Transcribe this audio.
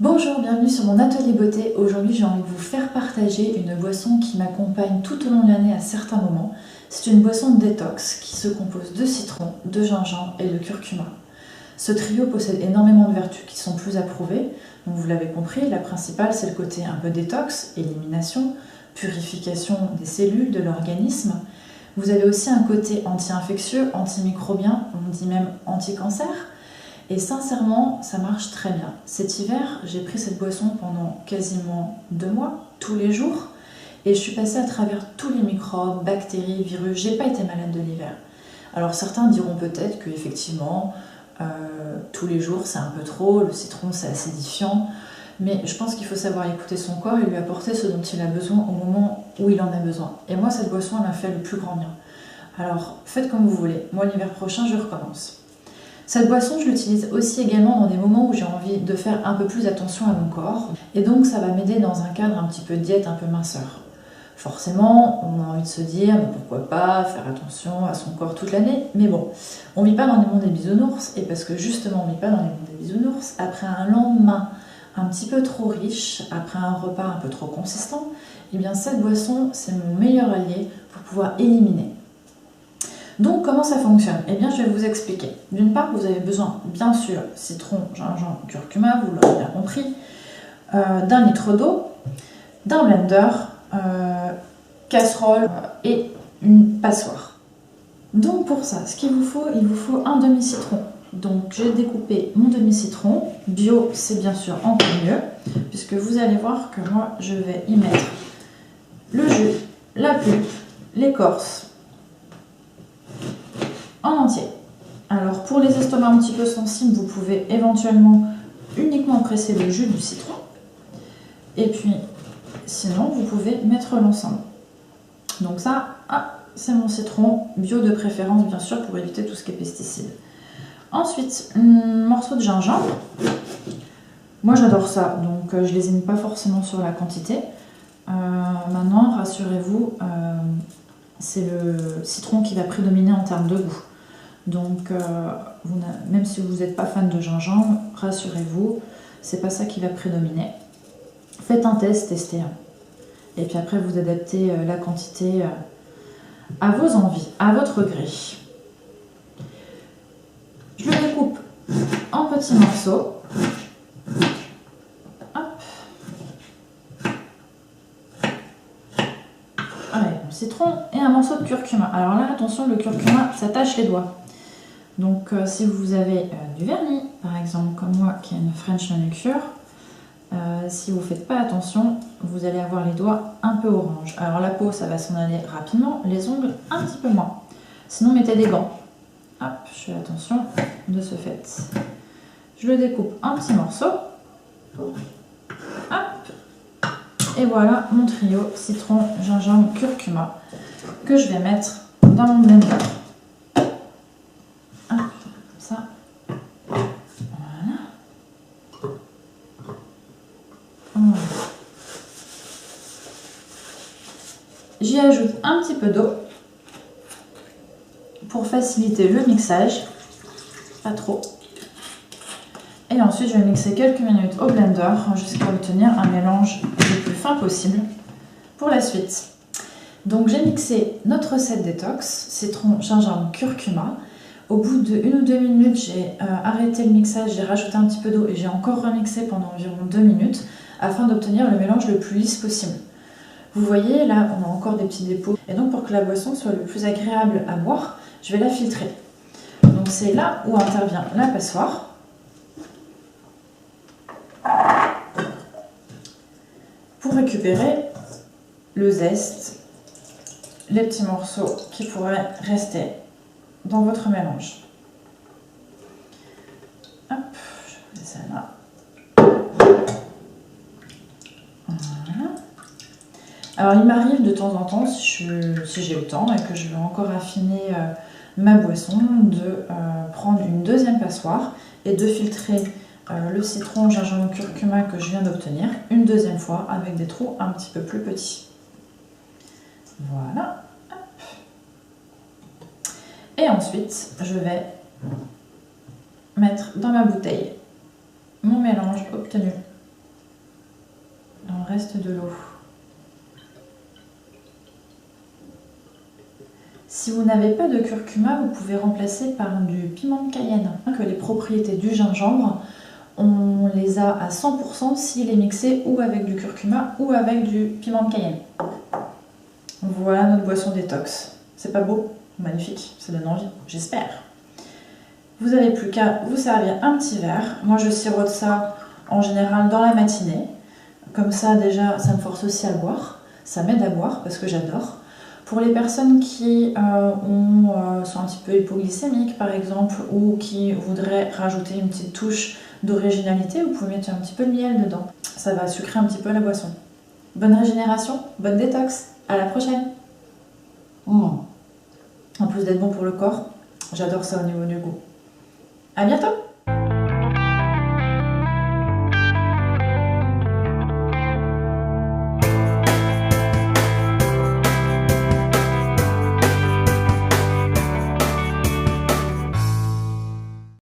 Bonjour, bienvenue sur mon atelier beauté. Aujourd'hui, j'ai envie de vous faire partager une boisson qui m'accompagne tout au long de l'année à certains moments. C'est une boisson de détox qui se compose de citron, de gingembre et de curcuma. Ce trio possède énormément de vertus qui sont plus approuvées. Donc vous l'avez compris, la principale c'est le côté un peu détox, élimination, purification des cellules, de l'organisme. Vous avez aussi un côté anti-infectieux, antimicrobien, on dit même anti-cancer. Et sincèrement, ça marche très bien. Cet hiver, j'ai pris cette boisson pendant quasiment 2 mois, tous les jours. Et je suis passée à travers tous les microbes, bactéries, virus. J'ai pas été malade de l'hiver. Alors certains diront peut-être qu'effectivement, tous les jours c'est un peu trop, le citron c'est acidifiant. Mais je pense qu'il faut savoir écouter son corps et lui apporter ce dont il a besoin au moment où il en a besoin. Et moi, cette boisson, elle m'a fait le plus grand bien. Alors, faites comme vous voulez. Moi, l'hiver prochain, je recommence. Cette boisson, je l'utilise aussi également dans des moments où j'ai envie de faire un peu plus attention à mon corps. Et donc, ça va m'aider dans un cadre un petit peu diète, un peu minceur. Forcément, on a envie de se dire, mais pourquoi pas faire attention à son corps toute l'année. Mais bon, on ne vit pas dans les mondes des bisounours. Et parce que justement, on ne vit pas dans les mondes des bisounours, après un lendemain un petit peu trop riche, après un repas un peu trop consistant, et bien cette boisson, c'est mon meilleur allié pour pouvoir éliminer. Donc comment ça fonctionne? Eh bien je vais vous expliquer. D'une part, vous avez besoin bien sûr citron, gingembre, curcuma, vous l'aurez bien compris, d'un litre d'eau, d'un blender, casserole et une passoire. Donc pour ça, ce qu'il vous faut, il vous faut un demi-citron. Donc j'ai découpé mon demi-citron, bio c'est bien sûr encore mieux, puisque vous allez voir que moi je vais y mettre le jus, la pulpe, l'écorce, en entier. Alors pour les estomacs un petit peu sensibles, vous pouvez éventuellement uniquement presser le jus du citron. Et puis sinon, vous pouvez mettre l'ensemble. Donc ça, c'est mon citron, bio de préférence bien sûr pour éviter tout ce qui est pesticides. Ensuite, un morceau de gingembre. Moi j'adore ça, donc je lésine pas forcément sur la quantité. Maintenant, rassurez-vous, c'est le citron qui va prédominer en termes de goût. Donc, même si vous n'êtes pas fan de gingembre, rassurez-vous, c'est pas ça qui va prédominer. Faites un test, testez. Et puis après, vous adaptez la quantité à vos envies, à votre gré. Je le découpe en petits morceaux. Citron et un morceau de curcuma. Alors là, attention, le curcuma, ça tâche les doigts. Donc, si vous avez du vernis, par exemple, comme moi, qui a une French manucure, si vous ne faites pas attention, vous allez avoir les doigts un peu orange. Alors, la peau, ça va s'en aller rapidement, les ongles, un petit peu moins. Sinon, mettez des gants. Hop, je fais attention de ce fait. Je le découpe en petits morceaux. Hop. Et voilà mon trio citron, gingembre, curcuma que je vais mettre dans mon blender. Comme ça. Voilà. J'y ajoute un petit peu d'eau pour faciliter le mixage. Pas trop. Et ensuite, je vais mixer quelques minutes au blender jusqu'à obtenir un mélange le plus fin possible pour la suite. Donc, j'ai mixé notre recette détox, citron, gingembre, curcuma. Au bout de 1 ou 2 minutes, j'ai arrêté le mixage, j'ai rajouté un petit peu d'eau et j'ai encore remixé pendant environ 2 minutes afin d'obtenir le mélange le plus lisse possible. Vous voyez, là, on a encore des petits dépôts. Et donc, pour que la boisson soit le plus agréable à boire, je vais la filtrer. Donc, c'est là où intervient la passoire. Pour récupérer le zeste, les petits morceaux qui pourraient rester dans votre mélange. Hop, je mets ça là. Voilà. Alors il m'arrive de temps en temps, si j'ai le temps et que je veux encore affiner ma boisson, de prendre une deuxième passoire et de filtrer le citron, gingembre, curcuma que je viens d'obtenir une deuxième fois avec des trous un petit peu plus petits. Voilà. Hop. Et ensuite, je vais mettre dans ma bouteille mon mélange obtenu reste de l'eau. Si vous n'avez pas de curcuma, vous pouvez remplacer par du piment de Cayenne. Que les propriétés du gingembre, on les a à 100% s'il est mixé ou avec du curcuma ou avec du piment de Cayenne. Voilà notre boisson détox. C'est pas beau? Magnifique, ça donne envie, j'espère. Vous n'avez plus qu'à vous servir un petit verre. Moi je sirote ça en général dans la matinée. Comme ça déjà ça me force aussi à boire. Ça m'aide à boire parce que j'adore. Pour les personnes qui sont un petit peu hypoglycémiques par exemple ou qui voudraient rajouter une petite touche d'originalité, vous pouvez mettre un petit peu de miel dedans. Ça va sucrer un petit peu la boisson. Bonne régénération, bonne détox. À la prochaine. En plus d'être bon pour le corps, j'adore ça au niveau du goût. À bientôt!